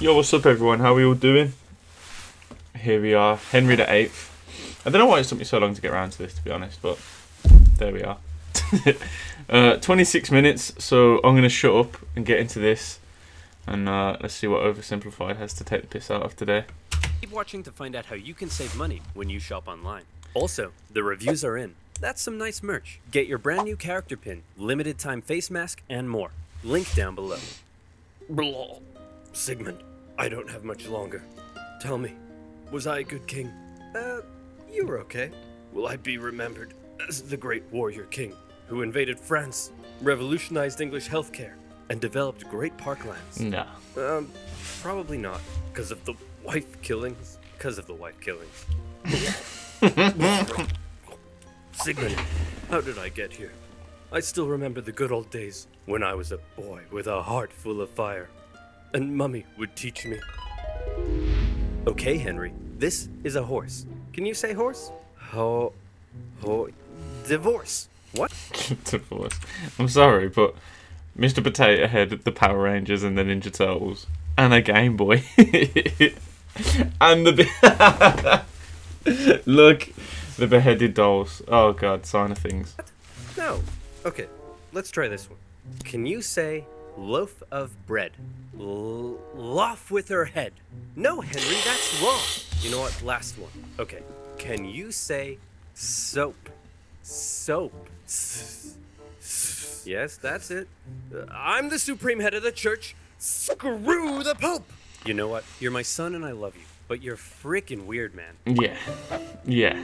Yo, what's up everyone? How are we all doing? Here we are, Henry VIII. I don't know why it took me so long to get around to this, to be honest, but there we are. 26 minutes, so I'm going to shut up and get into this. And let's see what OverSimplified has to take the piss out of today. Keep watching to find out how you can save money when you shop online. Also, the reviews are in. That's some nice merch. Get your brand new character pin, limited time face mask, and more. Link down below. Blah. Sigmund, I don't have much longer. Tell me, was I a good king? You were okay. Will I be remembered as the great warrior king who invaded France, revolutionized English healthcare, and developed great parklands? No. Probably not. Because of the wife killings. Sigmund, how did I get here? I still remember the good old days when I was a boy with a heart full of fire. And Mummy would teach me. Okay, Henry, this is a horse. Can you say horse? Divorce. What? Divorce. I'm sorry, but Mr. Potato Head, the Power Rangers, and the Ninja Turtles, and a Game Boy, and the look, the beheaded dolls. Oh God, sign of things. What? No. Okay, let's try this one. Can you say loaf of bread? Loaf with her head. No, Henry, that's wrong. You know what? Last one. Okay. Can you say soap? Soap. Yes, that's it. I'm the supreme head of the church. Screw the Pope. You know what? You're my son and I love you, but you're freaking weird, man. Yeah. Yeah.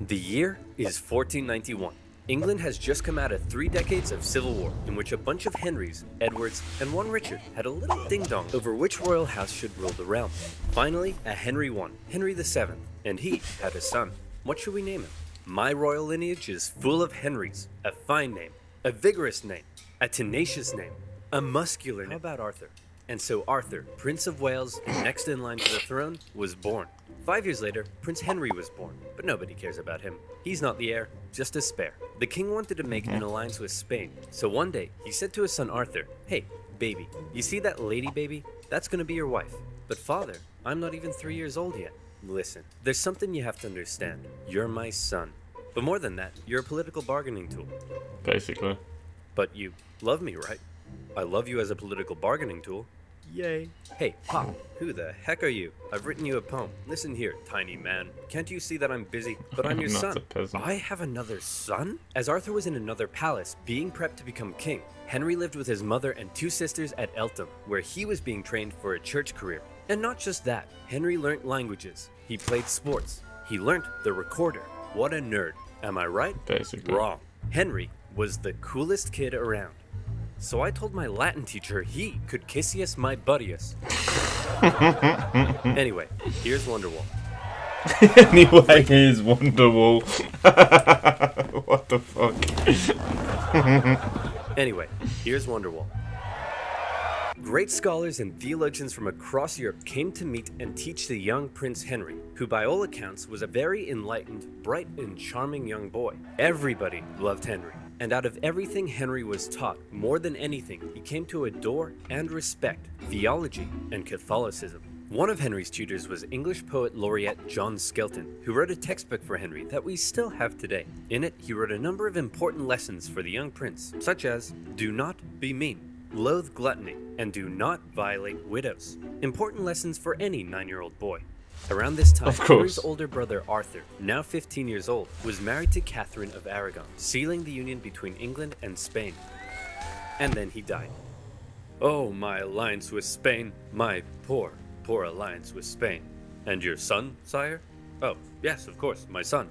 The year is 1491. England has just come out of 3 decades of civil war, in which a bunch of Henrys, Edwards, and one Richard had a little ding-dong over which royal house should rule the realm. Finally, a Henry won, Henry VII, and he had a son. What should we name him? My royal lineage is full of Henrys. A fine name, a vigorous name, a tenacious name, a muscular name. How about Arthur? And so Arthur, Prince of Wales, next in line to the throne, was born. 5 years later, Prince Henry was born, but nobody cares about him. He's not the heir, just a spare. The king wanted to make an alliance with Spain, so one day he said to his son Arthur, "Hey, baby, you see that lady baby? That's gonna be your wife. But father, I'm not even 3 years old yet. Listen, there's something you have to understand. You're my son. But more than that, you're a political bargaining tool." Basically. "But you love me, right?" "I love you as a political bargaining tool." Yay. "Hey, Pop, who the heck are you? I've written you a poem. Listen here, tiny man. Can't you see that I'm busy? But I'm your Not son." a peasant. "I have another son?" As Arthur was in another palace, being prepped to become king, Henry lived with his mother and 2 sisters at Eltham, where he was being trained for a church career. And not just that, Henry learnt languages. He played sports. He learnt the recorder. What a nerd. Am I right? Basically. Wrong. Henry was the coolest kid around. So I told my Latin teacher he could kissius my buddius. Anyway, here's Wonderwall. Anyway, here's Wonderwall. What the fuck? Anyway, here's Wonderwall. Great scholars and theologians from across Europe came to meet and teach the young Prince Henry, who by all accounts was a very enlightened, bright, and charming young boy. Everybody loved Henry. And out of everything Henry was taught, more than anything, he came to adore and respect theology and Catholicism. One of Henry's tutors was English poet laureate John Skelton, who wrote a textbook for Henry that we still have today. In it, he wrote a number of important lessons for the young prince, such as, do not be mean, loathe gluttony, and do not violate widows. Important lessons for any 9-year-old boy. Around this time, Henry's older brother Arthur, now 15 years old, was married to Catherine of Aragon, sealing the union between England and Spain. And then he died. Oh, my alliance with Spain, my poor, poor alliance with Spain. And your son, sire? Oh, yes, of course, my son.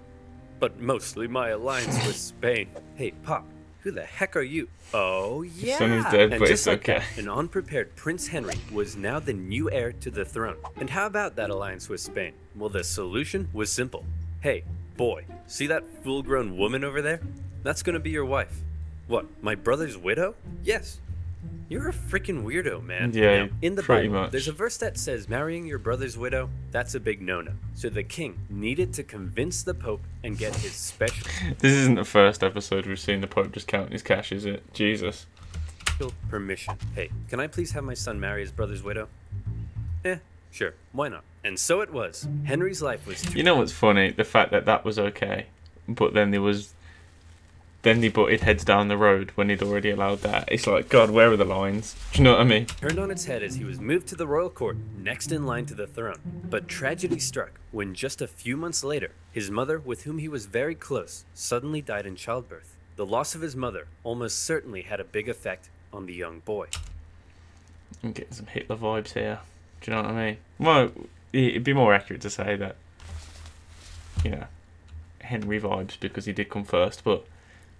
But mostly my alliance with Spain. Hey, Pop, who the heck are you? Oh, yeah! Son is dead, and but just it's like okay. that, an unprepared Prince Henry was now the new heir to the throne. And how about that alliance with Spain? Well, the solution was simple. Hey, boy, see that full-grown woman over there? That's gonna be your wife. What, my brother's widow? Yes. You're a freaking weirdo, man. Yeah, now, in the pretty Bible, much. there's a verse that says marrying your brother's widow, that's a big no-no. So the king needed to convince the Pope and get his special... This isn't the first episode we've seen the Pope just counting his cash, is it? Jesus. permission. Hey, can I please have my son marry his brother's widow? Sure, why not? And so it was. Henry's life was too... You know what's funny? The fact that that was okay, but then they butted heads down the road when he'd already allowed that. It's like, God, where are the lines? Do you know what I mean? Turned on its head as he was moved to the royal court, next in line to the throne. But tragedy struck when just a few months later, his mother, with whom he was very close, suddenly died in childbirth. The loss of his mother almost certainly had a big effect on the young boy. I'm getting some Hitler vibes here. Do you know what I mean? Well, it'd be more accurate to say that, you know, Henry vibes because he did come first, but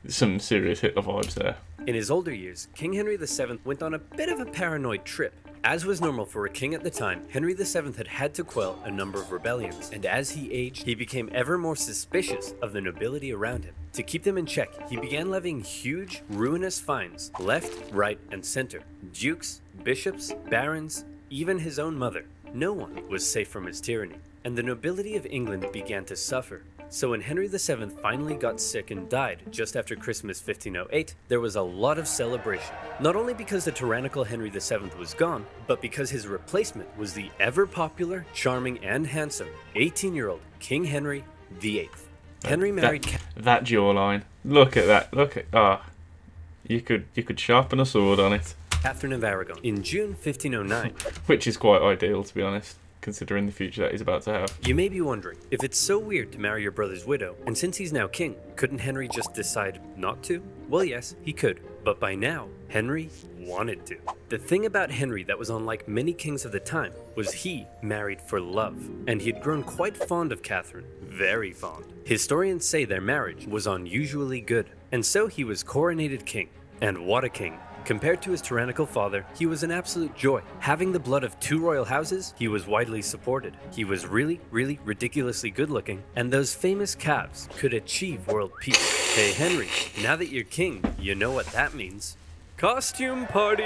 there's some serious Hitler vibes there. In his older years, King Henry VII went on a bit of a paranoid trip. As was normal for a king at the time, Henry VII had had to quell a number of rebellions, and as he aged, he became ever more suspicious of the nobility around him. To keep them in check, he began levying huge, ruinous fines, left, right, and center. Dukes, bishops, barons, even his own mother. No one was safe from his tyranny, and the nobility of England began to suffer. So when Henry VII finally got sick and died just after Christmas 1508, there was a lot of celebration. Not only because the tyrannical Henry VII was gone, but because his replacement was the ever-popular, charming, and handsome 18-year-old King Henry VIII. Henry married... That jawline. Look at that. You could sharpen a sword on it. Catherine of Aragon in June 1509. Which is quite ideal, to be honest, considering the future that he's about to have. You may be wondering, if it's so weird to marry your brother's widow, and since he's now king, couldn't Henry just decide not to? Well, yes, he could, but by now, Henry wanted to. The thing about Henry that was unlike many kings of the time was he married for love, and he had grown quite fond of Catherine, very fond. Historians say their marriage was unusually good, and so he was coronated king. And what a king. Compared to his tyrannical father, he was an absolute joy. Having the blood of two royal houses, he was widely supported. He was really, really ridiculously good looking, and those famous calves could achieve world peace. Hey Henry, now that you're king, you know what that means. Costume party!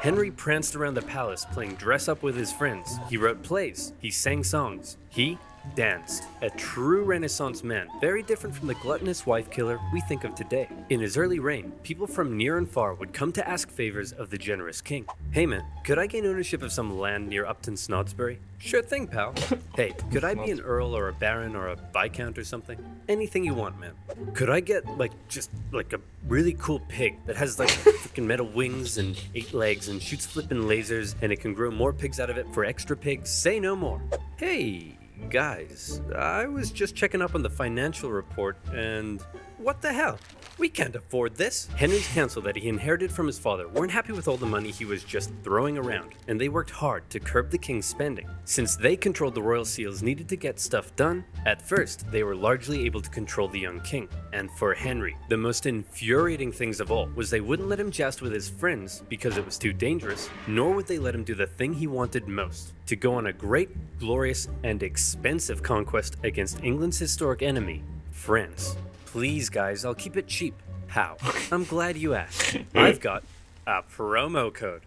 Henry pranced around the palace playing dress up with his friends. He wrote plays, he sang songs, he danced. A true Renaissance man, very different from the gluttonous wife killer we think of today. In his early reign, people from near and far would come to ask favors of the generous king. Hey man, could I gain ownership of some land near Upton Snodsbury? Sure thing, pal. Hey, could I be an earl or a baron or a viscount or something? Anything you want, man. Could I get, just a really cool pig that has, freaking metal wings and 8 legs and shoots flippin' lasers and it can grow more pigs out of it for extra pigs? Say no more. Hey, guys, I was just checking up on the financial report and what the hell? We can't afford this. Henry's council that he inherited from his father weren't happy with all the money he was just throwing around, and they worked hard to curb the king's spending. Since they controlled the royal seals needed to get stuff done, at first they were largely able to control the young king. And for Henry, the most infuriating things of all was they wouldn't let him joust with his friends because it was too dangerous, nor would they let him do the thing he wanted most, to go on a great, glorious, and expensive conquest against England's historic enemy, France. Please guys, I'll keep it cheap. How? I'm glad you asked. I've got a promo code.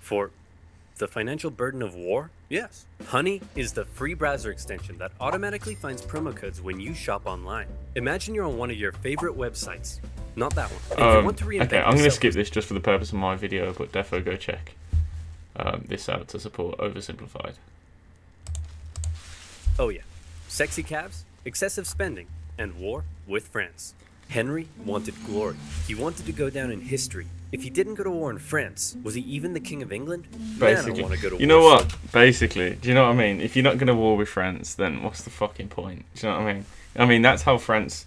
For the financial burden of war? Yes. Honey is the free browser extension that automatically finds promo codes when you shop online. Imagine you're on one of your favorite websites. Not that one. If you want to reinvent okay, I'm going to yourself- skip this just for the purpose of my video, but defo go check this out to support OverSimplified. Oh yeah. Sexy calves, excessive spending, and war with France. Henry wanted glory. He wanted to go down in history. If he didn't go to war in France, was he even the king of England? Basically. Man, I don't want to go to war. You know what? Basically, do you know what I mean? If you're not going to war with France, then what's the fucking point? Do you know what I mean? I mean, that's how France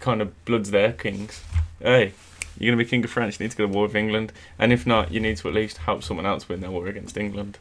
kind of bloods their kings. Hey, you're going to be king of France, you need to go to war with England. And if not, you need to at least help someone else win their war against England.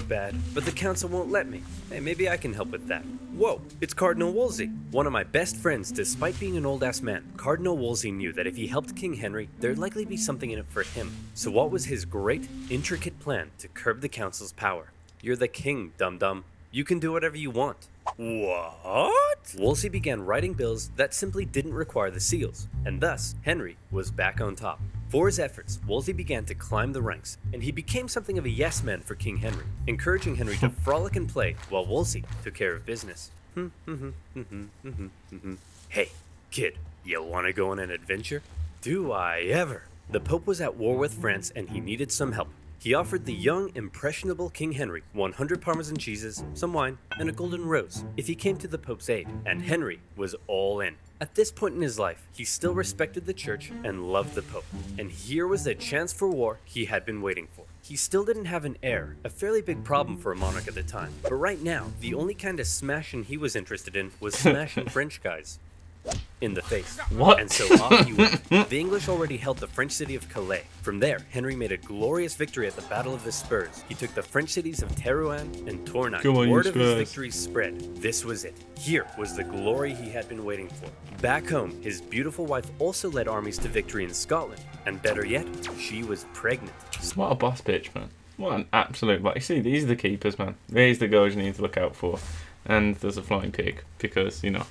Bad, but the council won't let me. Hey, maybe I can help with that. Whoa, it's Cardinal Woolsey, one of my best friends. Despite being an old-ass man, Cardinal Woolsey knew that if he helped King Henry, there'd likely be something in it for him. So what was his great, intricate plan to curb the council's power? You're the king, dum-dum. You can do whatever you want. What? Woolsey began writing bills that simply didn't require the seals, and thus, Henry was back on top. For his efforts, Woolsey began to climb the ranks, and he became something of a yes-man for King Henry, encouraging Henry to frolic and play while Woolsey took care of business. Hey, kid, you want to go on an adventure? Do I ever? The Pope was at war with France and he needed some help. He offered the young, impressionable King Henry 100 Parmesan cheeses, some wine, and a golden rose if he came to the Pope's aid, and Henry was all in. At this point in his life, he still respected the church and loved the Pope, and here was the chance for war he had been waiting for. He still didn't have an heir, a fairly big problem for a monarch at the time, but right now, the only kind of smashing he was interested in was smashing French guys in the face. What? And so off he went. The English already held the French city of Calais. From there, Henry made a glorious victory at the Battle of the Spurs. He took the French cities of Terouanne and Tournai. Word of his victory spread. This was it. Here was the glory he had been waiting for. Back home, his beautiful wife also led armies to victory in Scotland. And better yet, she was pregnant. What a boss bitch, man. What an absolute boss. You see, these are the keepers, man. These are the girls you need to look out for. And there's a flying pig, because, you know,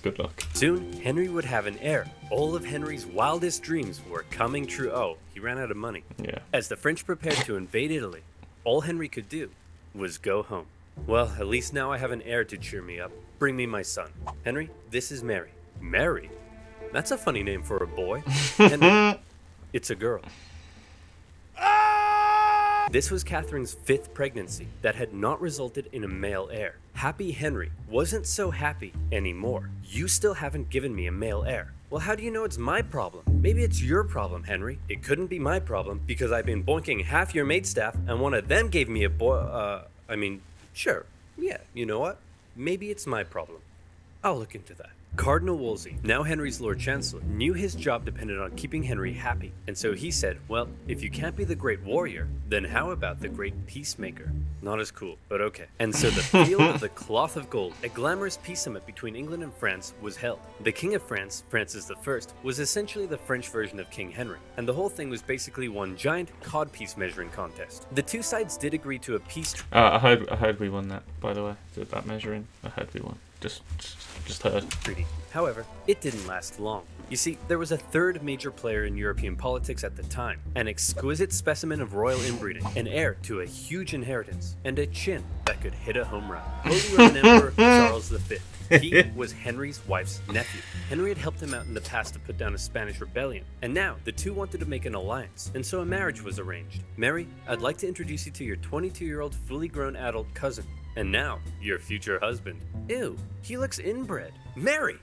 good luck. Soon, Henry would have an heir. All of Henry's wildest dreams were coming true. Oh, he ran out of money. Yeah. As the French prepared to invade Italy, all Henry could do was go home. Well, at least now I have an heir to cheer me up. Bring me my son. Henry, this is Mary. Mary? That's a funny name for a boy. Henry, it's a girl. This was Catherine's 5th pregnancy that had not resulted in a male heir. Happy Henry wasn't so happy anymore. You still haven't given me a male heir. Well, how do you know it's my problem? Maybe it's your problem, Henry. It couldn't be my problem because I've been boinking half your maidstaff and one of them gave me a boy. Sure. Yeah, you know what? Maybe it's my problem. I'll look into that. Cardinal Woolsey, now Henry's Lord Chancellor, knew his job depended on keeping Henry happy, and so he said, well, if you can't be the great warrior, then how about the great peacemaker? Not as cool, but okay. And so the Field of the Cloth of Gold, a glamorous peace summit between England and France, was held. The King of France, Francis I, was essentially the French version of King Henry, and the whole thing was basically one giant codpiece measuring contest. The two sides did agree to a peace I heard we won that, by the way, that measuring. I heard we won. Just heard. treaty. However, it didn't last long. You see, there was a third major player in European politics at the time, an exquisite specimen of royal inbreeding, an heir to a huge inheritance, and a chin that could hit a home run. Holy Roman Emperor Charles V. He was Henry's wife's nephew. Henry had helped him out in the past to put down a Spanish rebellion, and now the two wanted to make an alliance, and so a marriage was arranged. Mary, I'd like to introduce you to your 22-year-old fully grown adult cousin, and now your future husband. Ew, he looks inbred. Mary!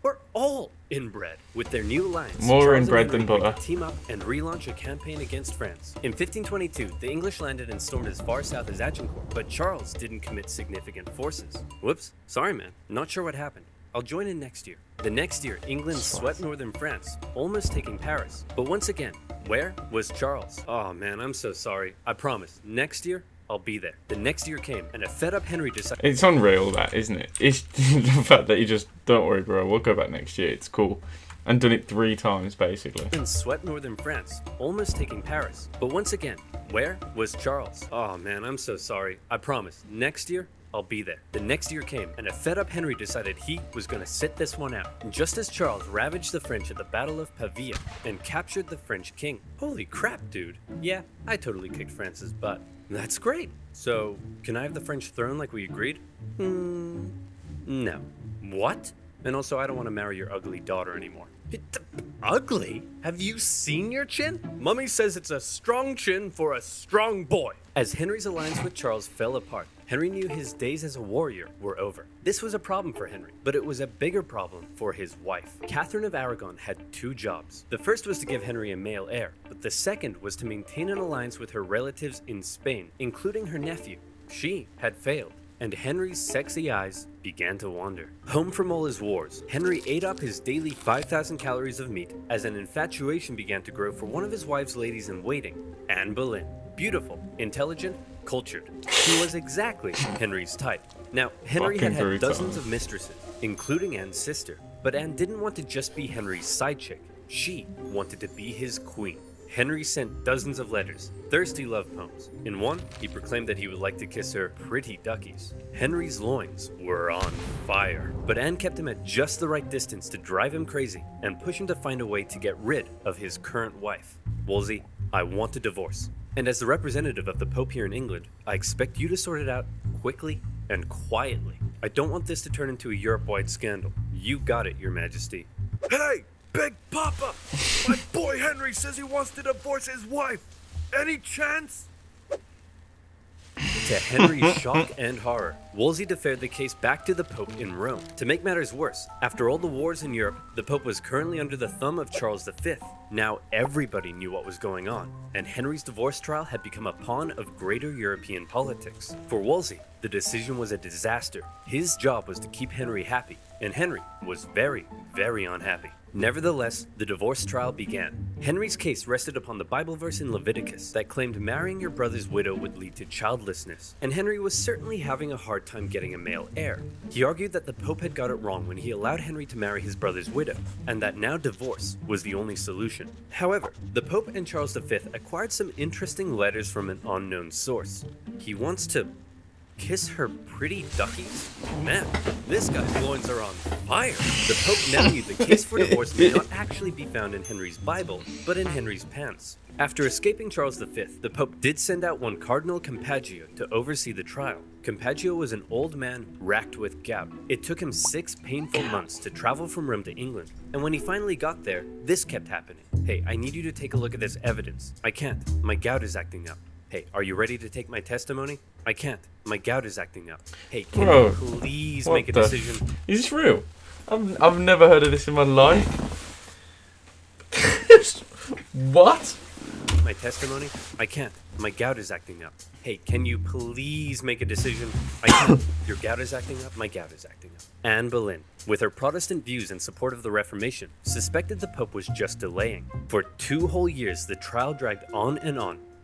We're all inbred. With their new alliance, More Charles inbred and Henry than butter. would team up and relaunch a campaign against France. In 1522, the English landed and stormed as far south as Agincourt, but Charles didn't commit significant forces. Whoops, sorry man, not sure what happened. I'll join in next year. The next year, England swept northern France, almost taking Paris. But once again, where was Charles? Oh man, I'm so sorry. I promise, next year, I'll be there. The next year came, and a fed-up Henry decided... It's unreal, that, isn't it? It's the fact that you just, don't worry, bro, we'll go back next year. It's cool. And done it 3 times, basically. And swept northern France, almost taking Paris. But once again, where was Charles? Oh man, I'm so sorry. I promise, next year, I'll be there. The next year came, and a fed-up Henry decided he was gonna sit this one out. And just as Charles ravaged the French at the Battle of Pavia and captured the French king. Holy crap, dude. Yeah, I totally kicked France's butt. That's great. So, can I have the French throne like we agreed? No. What? And also, I don't want to marry your ugly daughter anymore. Ugly? Have you seen your chin? Mummy says it's a strong chin for a strong boy. As Henry's alliance with Charles fell apart, Henry knew his days as a warrior were over. This was a problem for Henry, but it was a bigger problem for his wife. Catherine of Aragon had 2 jobs. The first was to give Henry a male heir, but the second was to maintain an alliance with her relatives in Spain, including her nephew. She had failed, and Henry's sexy eyes began to wander. Home from all his wars, Henry ate up his daily 5,000 calories of meat as an infatuation began to grow for one of his wife's ladies-in-waiting, Anne Boleyn. Beautiful, intelligent, cultured. She was exactly Henry's type. Now, Henry had had dozens of mistresses, including Anne's sister, but Anne didn't want to just be Henry's side chick. She wanted to be his queen. Henry sent dozens of letters, thirsty love poems. In one, he proclaimed that he would like to kiss her pretty duckies. Henry's loins were on fire, but Anne kept him at just the right distance to drive him crazy and push him to find a way to get rid of his current wife. Wolsey, I want a divorce. And as the representative of the Pope here in England, I expect you to sort it out quickly and quietly. I don't want this to turn into a Europe-wide scandal. You got it, Your Majesty. Hey! Big Papa! My boy Henry says he wants to divorce his wife. Any chance? To Henry's shock and horror, Wolsey deferred the case back to the Pope in Rome. To make matters worse, after all the wars in Europe, the Pope was currently under the thumb of Charles V. Now everybody knew what was going on, and Henry's divorce trial had become a pawn of greater European politics. For Wolsey, the decision was a disaster. His job was to keep Henry happy, and Henry was very, very unhappy. Nevertheless, the divorce trial began. Henry's case rested upon the Bible verse in Leviticus that claimed marrying your brother's widow would lead to childlessness, and Henry was certainly having a hard time getting a male heir. He argued that the Pope had got it wrong when he allowed Henry to marry his brother's widow, and that now divorce was the only solution. However, the Pope and Charles V acquired some interesting letters from an unknown source. He wants to kiss her pretty duckies? Man, this guy's loins are on fire. The Pope now knew the case for divorce may not actually be found in Henry's Bible, but in Henry's pants. After escaping Charles V, the Pope did send out one Cardinal Campeggio to oversee the trial. Campeggio was an old man racked with gout. It took him 6 painful months to travel from Rome to England, and when he finally got there, this kept happening. Hey, I need you to take a look at this evidence. I can't. My gout is acting up. Hey, are you ready to take my testimony? I can't. My gout is acting up. Hey, can you please make a decision? Is this real? I've never heard of this in my life. What? My testimony? I can't. My gout is acting up. Hey, can you please make a decision? I can't. Your gout is acting up? My gout is acting up. Anne Boleyn, with her Protestant views in support of the Reformation, suspected the Pope was just delaying. For 2 whole years, the trial dragged on,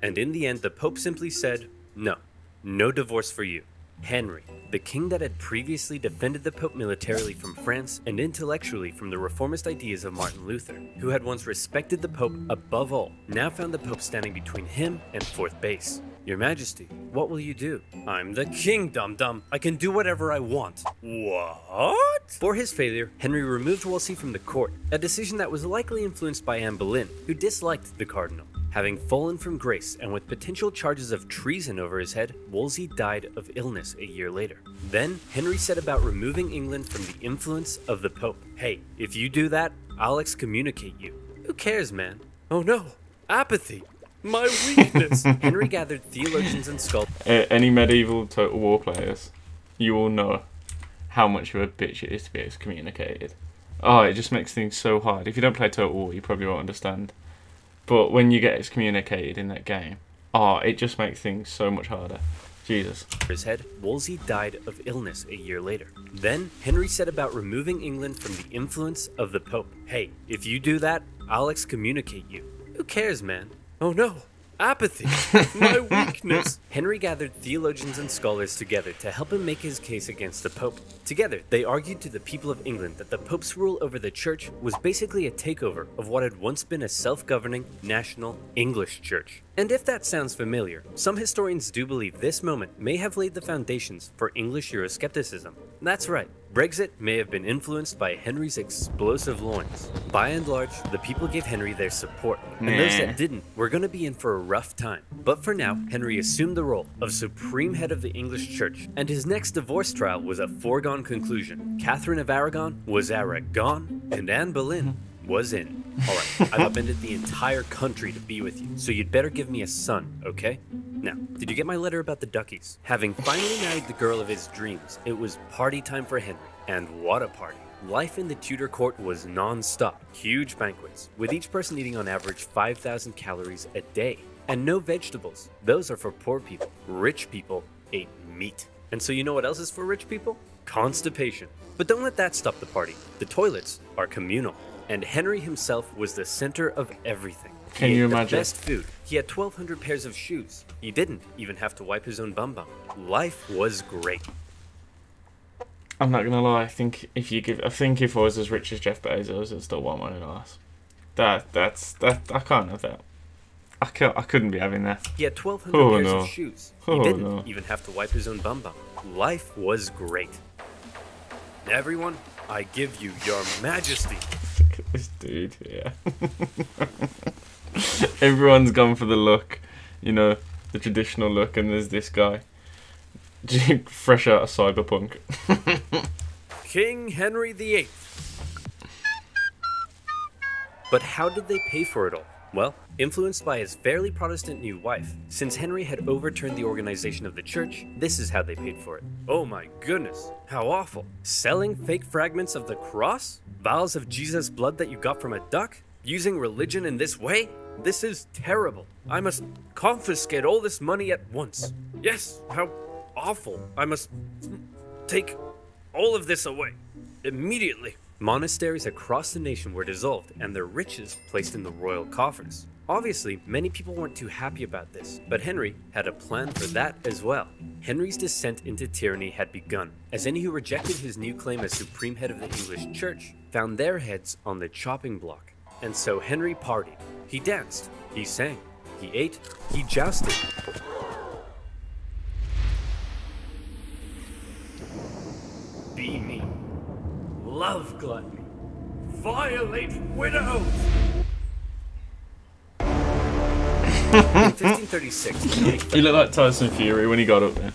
and in the end, the Pope simply said, no. No divorce for you. Henry, the king that had previously defended the Pope militarily from France and intellectually from the reformist ideas of Martin Luther, who had once respected the Pope above all, now found the Pope standing between him and 4th base. Your Majesty, what will you do? I'm the king, dum-dum. I can do whatever I want. What? For his failure, Henry removed Wolsey from the court, a decision that was likely influenced by Anne Boleyn, who disliked the cardinal. Having fallen from grace and with potential charges of treason over his head, Wolsey died of illness a year later. Then, Henry set about removing England from the influence of the Pope. Hey, if you do that, I'll excommunicate you. Who cares, man? Oh no, apathy. My weakness. Henry gathered theologians and scholars. Any medieval Total War players, you all know how much of a bitch it is to be excommunicated. Oh, it just makes things so hard. If you don't play Total War, you probably won't understand. But when you get excommunicated in that game, it just makes things so much harder. Jesus. His head, Wolsey died of illness a year later. Then, Henry set about removing England from the influence of the Pope. Hey, if you do that, I'll excommunicate you. Who cares, man? Oh no, apathy. My weakness. Henry gathered theologians and scholars together to help him make his case against the Pope. Together, they argued to the people of England that the Pope's rule over the Church was basically a takeover of what had once been a self-governing, national English Church. And if that sounds familiar, some historians do believe this moment may have laid the foundations for English Euroscepticism. That's right, Brexit may have been influenced by Henry's explosive loins. By and large, the people gave Henry their support, and those that didn't were going to be in for a rough time. But for now, Henry assumed the role of supreme head of the English Church, and his next divorce trial was a foregone conclusion. Catherine of Aragon was Aragon, and Anne Boleyn was in. Alright, I've upended the entire country to be with you, so you'd better give me a son, okay? Now, did you get my letter about the duckies? Having finally married the girl of his dreams, it was party time for Henry. And what a party. Life in the Tudor court was non-stop. Huge banquets, with each person eating on average 5,000 calories a day. And no vegetables. Those are for poor people. Rich people ate meat. And so you know what else is for rich people? Constipation. But don't let that stop the party. The toilets are communal. And Henry himself was the center of everything. Can you imagine? The best food. He had 1,200 pairs of shoes. He didn't even have to wipe his own bum-bum. Life was great. I'm not gonna lie. I think if I was as rich as Jeff Bezos, I'd still want my own ass. I can't have that. I couldn't be having that. He had 1,200 pairs of shoes. He didn't even have to wipe his own bum-bum. Life was great. Everyone, I give you your majesty. Look at this dude, yeah. Everyone's gone for the look, you know, the traditional look, and there's this guy. Fresh out of Cyberpunk. King Henry VIII. But how did they pay for it all? Well, influenced by his fairly Protestant new wife, since Henry had overturned the organization of the church, this is how they paid for it. Oh my goodness, how awful. Selling fake fragments of the cross? Vials of Jesus' blood that you got from a duck? Using religion in this way? This is terrible. I must confiscate all this money at once. Yes, how awful. I must take all of this away immediately. Monasteries across the nation were dissolved and their riches placed in the royal coffers. Obviously, many people weren't too happy about this, but Henry had a plan for that as well. Henry's descent into tyranny had begun, as any who rejected his new claim as supreme head of the English church found their heads on the chopping block. And so Henry partied. He danced, he sang, he ate, he jousted. Be me. Love gluttony. Violate widows. In 1536, He looked like Tyson Fury when he got up there.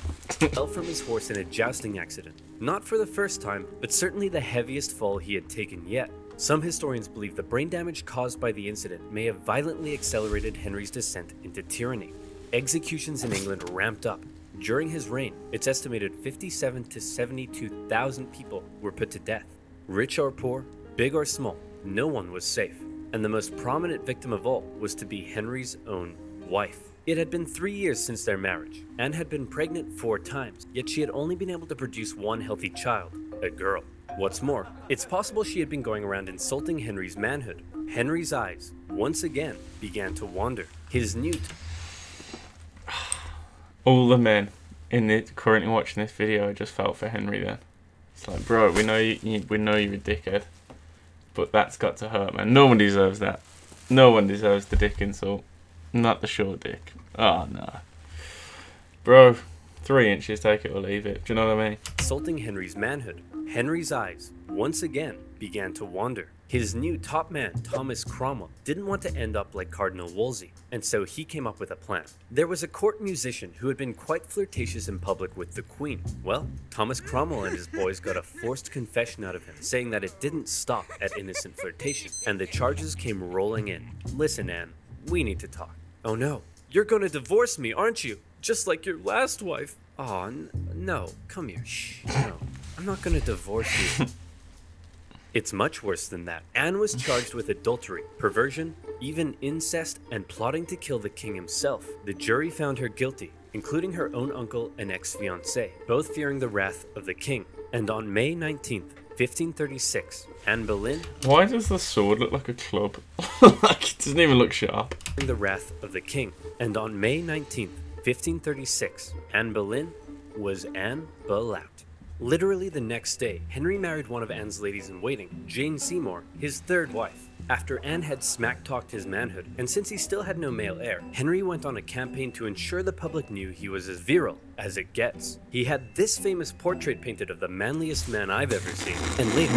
fell from his horse in a jousting accident. Not for the first time, but certainly the heaviest fall he had taken yet. Some historians believe the brain damage caused by the incident may have violently accelerated Henry's descent into tyranny. Executions in England ramped up. During his reign, it's estimated 57 to 72,000 people were put to death. Rich or poor, big or small, no one was safe. And the most prominent victim of all was to be Henry's own wife. It had been 3 years since their marriage. Anne had been pregnant 4 times, yet she had only been able to produce one healthy child, a girl. What's more, it's possible she had been going around insulting Henry's manhood. Henry's eyes, once again, began to wander. His new... All the men in the currently watching this video just felt for Henry then. It's like, bro, we know you're a dickhead, but that's got to hurt, man. No one deserves that. No one deserves the dick insult. Not the short dick. Oh, no. Bro, 3 inches, take it or leave it. Do you know what I mean? Insulting Henry's manhood. Henry's eyes, once again, began to wander. His new top man, Thomas Cromwell, didn't want to end up like Cardinal Woolsey, and so he came up with a plan. There was a court musician who had been quite flirtatious in public with the Queen. Well, Thomas Cromwell and his boys got a forced confession out of him, saying that it didn't stop at innocent flirtation, and the charges came rolling in. Listen, Anne, we need to talk. Oh no, you're gonna divorce me, aren't you? Just like your last wife. Aw, no, come here, shh, no. I'm not gonna divorce you. It's much worse than that. Anne was charged with adultery, perversion, even incest, and plotting to kill the king himself. The jury found her guilty, including her own uncle and ex-fiancé, both fearing the wrath of the king. And on May 19th, 1536, Anne Boleyn... Why does the sword look like a club? Like, it doesn't even look sharp. ...the wrath of the king. And on May 19th, 1536, Anne Boleyn was Anne Boleyn. Literally the next day, Henry married one of Anne's ladies-in-waiting, Jane Seymour, his 3rd wife. After Anne had smack-talked his manhood, and since he still had no male heir, Henry went on a campaign to ensure the public knew he was as virile as it gets. He had this famous portrait painted of the manliest man I've ever seen, and later...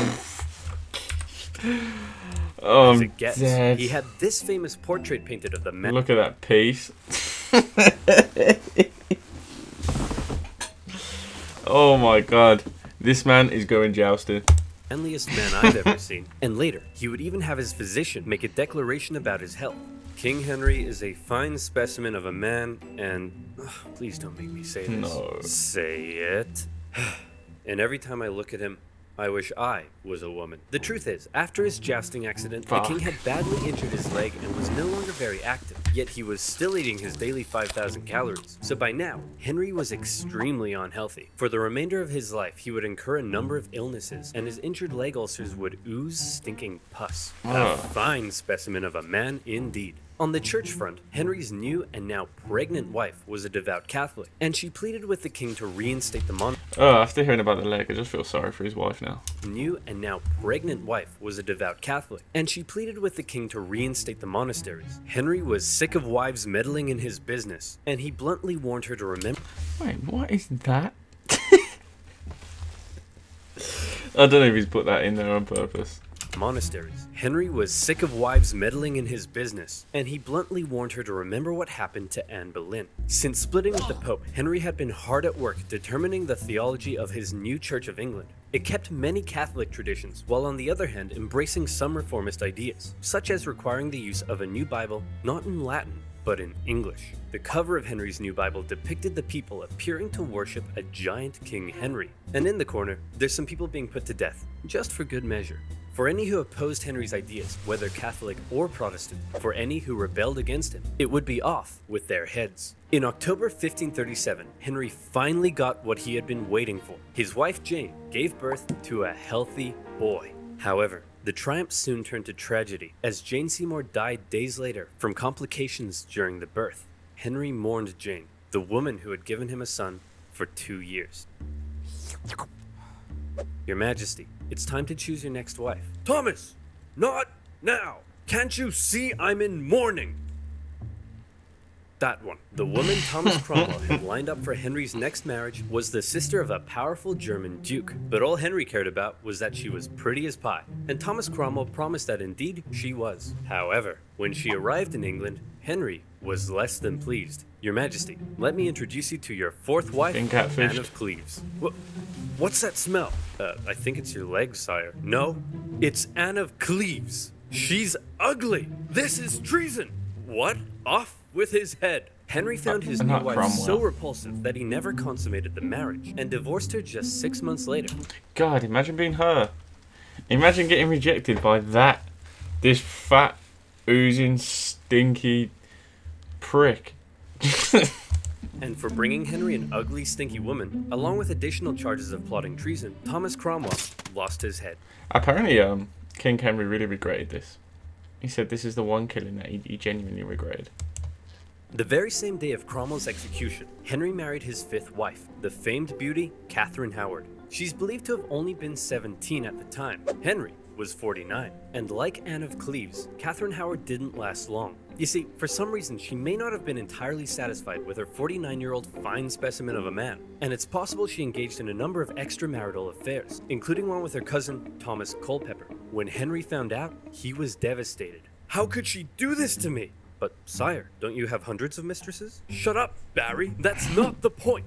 Oh, as it gets, dead. he had this famous portrait painted of the man... Look at that piece. Oh my god. This man is going jousting. Manliest man I've ever seen. And later, he would even have his physician make a declaration about his health. King Henry is a fine specimen of a man, and... please don't make me say this. No. Say it. And every time I look at him, I wish I was a woman. The truth is, after his jousting accident, the king had badly injured his leg and was no longer very active, yet he was still eating his daily 5,000 calories. So by now, Henry was extremely unhealthy. For the remainder of his life, he would incur a number of illnesses, and his injured leg ulcers would ooze stinking pus. A fine specimen of a man indeed. On the church front, Henry's new and now pregnant wife was a devout Catholic, and she pleaded with the king to reinstate the monarchy. Oh, after hearing about the leg, I just feel sorry for his wife now. New and now pregnant wife was a devout Catholic, and she pleaded with the king to reinstate the monasteries. Henry was sick of wives meddling in his business, and he bluntly warned her to remember... Wait, what is that? I don't know if he's put that in there on purpose. monasteries. Henry was sick of wives meddling in his business, and he bluntly warned her to remember what happened to Anne Boleyn. Since splitting with the Pope, Henry had been hard at work determining the theology of his new Church of England. It kept many Catholic traditions, while on the other hand embracing some reformist ideas, such as requiring the use of a new Bible not in Latin, but in English. The cover of Henry's new Bible depicted the people appearing to worship a giant King Henry. And in the corner, there's some people being put to death, just for good measure. For any who opposed Henry's ideas, whether Catholic or Protestant, for any who rebelled against him, it would be off with their heads. In October 1537, Henry finally got what he had been waiting for. His wife Jane gave birth to a healthy boy. However, the triumph soon turned to tragedy, as Jane Seymour died days later from complications during the birth. Henry mourned Jane, the woman who had given him a son, for 2 years. Your Majesty, it's time to choose your next wife. Thomas! Not now! Can't you see I'm in mourning? That one. The woman Thomas Cromwell had lined up for Henry's next marriage was the sister of a powerful German duke. But all Henry cared about was that she was pretty as pie, and Thomas Cromwell promised that indeed she was. However, when she arrived in England, Henry was less than pleased. Your Majesty, let me introduce you to your fourth wife, Anne of Cleves. What's that smell? I think it's your legs, sire. No, it's Anne of Cleves. She's ugly. This is treason. What? Off with his head. Henry found his new wife so repulsive that he never consummated the marriage and divorced her just 6 months later. God, imagine being her. Imagine getting rejected by this fat, oozing, stinky prick. And for bringing Henry an ugly, stinky woman, along with additional charges of plotting treason, Thomas Cromwell lost his head. Apparently, King Henry really regretted this. He said this is the one killing that he genuinely regretted. The very same day of Cromwell's execution, Henry married his fifth wife, the famed beauty, Catherine Howard. She's believed to have only been 17 at the time. Henry was 49. And like Anne of Cleves, Catherine Howard didn't last long. You see, for some reason, she may not have been entirely satisfied with her 49-year-old fine specimen of a man, and it's possible she engaged in a number of extramarital affairs, including one with her cousin, Thomas Culpeper. When Henry found out, he was devastated. How could she do this to me? But, sire, don't you have hundreds of mistresses? Shut up, Barry. That's not the point.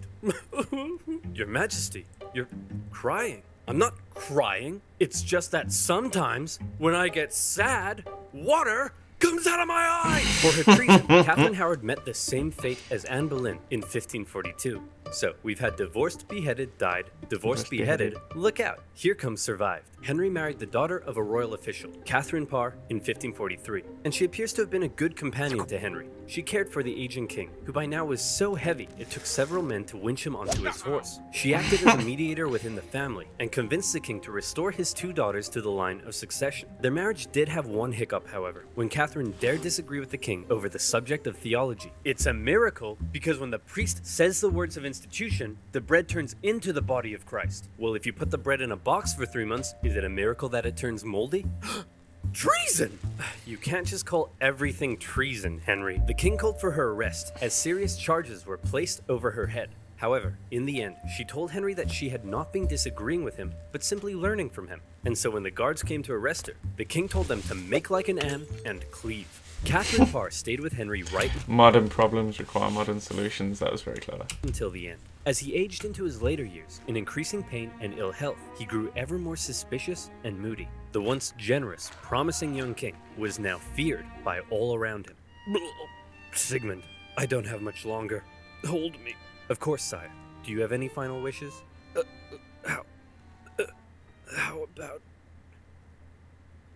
Your Majesty, you're crying. I'm not crying. It's just that sometimes, when I get sad, water comes out of my eye! For her treason, Catherine Howard met the same fate as Anne Boleyn in 1542. So, we've had divorced, beheaded, died, divorced, beheaded. Look out, here comes survived. Henry married the daughter of a royal official, Catherine Parr, in 1543, and she appears to have been a good companion to Henry. She cared for the aging king, who by now was so heavy it took several men to winch him onto his horse. She acted as a mediator within the family, and convinced the king to restore his two daughters to the line of succession. Their marriage did have one hiccup, however, when Catherine dared disagree with the king over the subject of theology. It's a miracle, because when the priest says the words of institution, the bread turns into the body of Christ. Well, if you put the bread in a box for 3 months, is it a miracle that it turns moldy? Treason! You can't just call everything treason, Henry. The king called for her arrest, as serious charges were placed over her head. However, in the end, she told Henry that she had not been disagreeing with him, but simply learning from him. And so when the guards came to arrest her, the king told them to make like an Anne and cleave. Catherine Parr stayed with Henry right Modern problems require modern solutions. That was very clever. Until the end. As he aged into his later years, in increasing pain and ill health, he grew ever more suspicious and moody. The once generous, promising young king was now feared by all around him. Sigmund, I don't have much longer. Hold me. Of course, sire. Do you have any final wishes?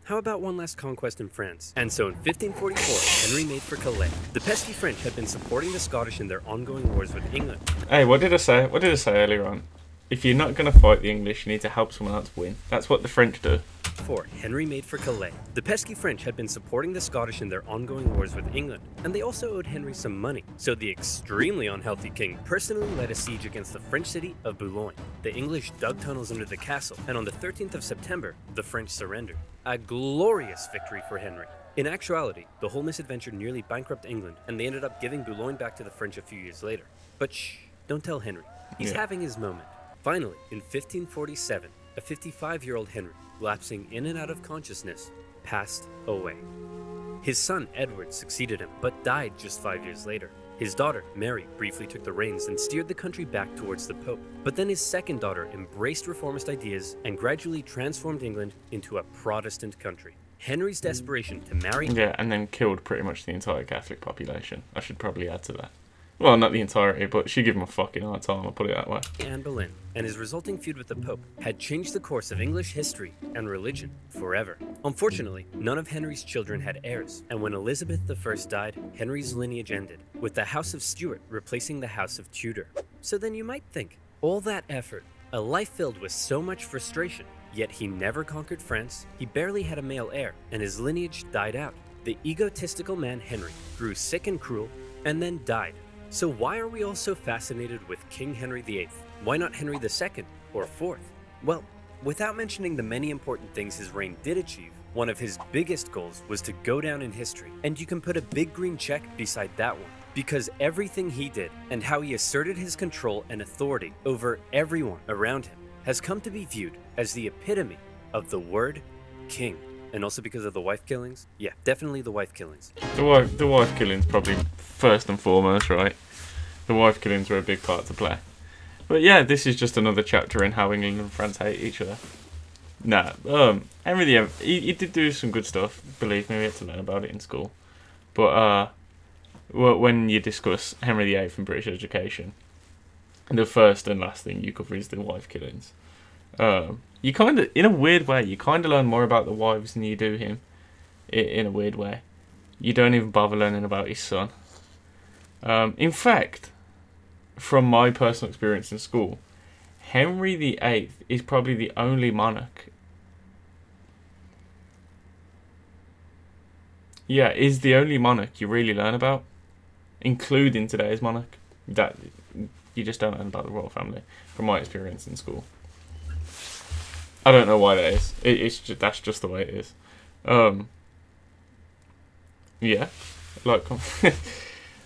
How about one last conquest in France? And so in 1544, Henry made for Calais. The pesky French had been supporting the Scottish in their ongoing wars with England. Hey, what did I say? What did I say earlier on? If you're not going to fight the English, you need to help someone else win. That's what the French do. 4. Henry made for Calais. The pesky French had been supporting the Scottish in their ongoing wars with England, and they also owed Henry some money. So the extremely unhealthy king personally led a siege against the French city of Boulogne. The English dug tunnels under the castle, and on the 13th of September, the French surrendered. A glorious victory for Henry. In actuality, the whole misadventure nearly bankrupted England, and they ended up giving Boulogne back to the French a few years later. But shh, don't tell Henry. He's having his moment. Finally, in 1547, a 55-year-old Henry, lapsing in and out of consciousness, passed away. His son Edward succeeded him, but died just 5 years later. His daughter, Mary, briefly took the reins and steered the country back towards the Pope. But then his second daughter embraced reformist ideas and gradually transformed England into a Protestant country. Henry's desperation to marry... Yeah, and then killed pretty much the entire Catholic population. I should probably add to that. Well, not the entirety, but she gave him a fucking hard time, I'll put it that way. Anne Boleyn, and his resulting feud with the Pope, had changed the course of English history and religion forever. Unfortunately, none of Henry's children had heirs, and when Elizabeth I died, Henry's lineage ended, with the House of Stuart replacing the House of Tudor. So then you might think, all that effort, a life filled with so much frustration, yet he never conquered France, he barely had a male heir, and his lineage died out. The egotistical man Henry grew sick and cruel, and then died. So why are we all so fascinated with King Henry VIII? Why not Henry II or IV? Well, without mentioning the many important things his reign did achieve, one of his biggest goals was to go down in history, and you can put a big green check beside that one, because everything he did and how he asserted his control and authority over everyone around him has come to be viewed as the epitome of the word king. And also because of the wife killings? Yeah, definitely the wife killings. The wife killings probably first and foremost, right? The wife killings were a big part to play. But yeah, this is just another chapter in how England and France hate each other. Nah, Henry VIII, he did do some good stuff. Believe me, we had to learn about it in school. But when you discuss Henry VIII in British education, the first and last thing you cover is the wife killings. You kind of, in a weird way, you kind of learn more about the wives than you do him. In a weird way. You don't even bother learning about his son. In fact, from my personal experience in school, Henry VIII is probably the only monarch. Yeah, is the only monarch you really learn about, including today's monarch. That you just don't learn about the royal family, from my experience in school. I don't know why that is. It's just, that's just the way it is. Yeah, like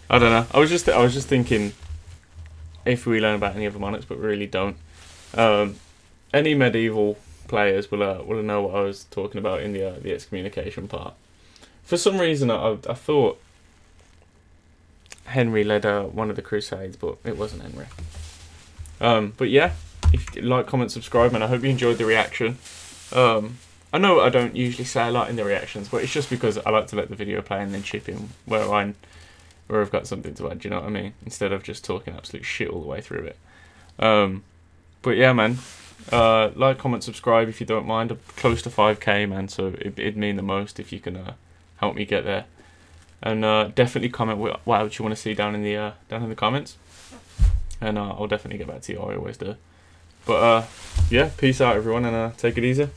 I don't know. I was just thinking if we learn about any other monarchs, but we really don't. Any medieval players will know what I was talking about in the excommunication part. For some reason, I thought Henry led one of the Crusades, but it wasn't Henry. But yeah. If you like, comment, subscribe, and I hope you enjoyed the reaction. I know I don't usually say a lot in the reactions, but it's just because I like to let the video play and then chip in where I've got something to add, do you know what I mean? Instead of just talking absolute shit all the way through it. But yeah, man. Like, comment, subscribe if you don't mind. I'm close to 5k, man, so it'd mean the most if you can help me get there. And definitely comment what else you want to see down in the comments. And I'll definitely get back to you, I always do. But yeah, peace out everyone, and take it easy.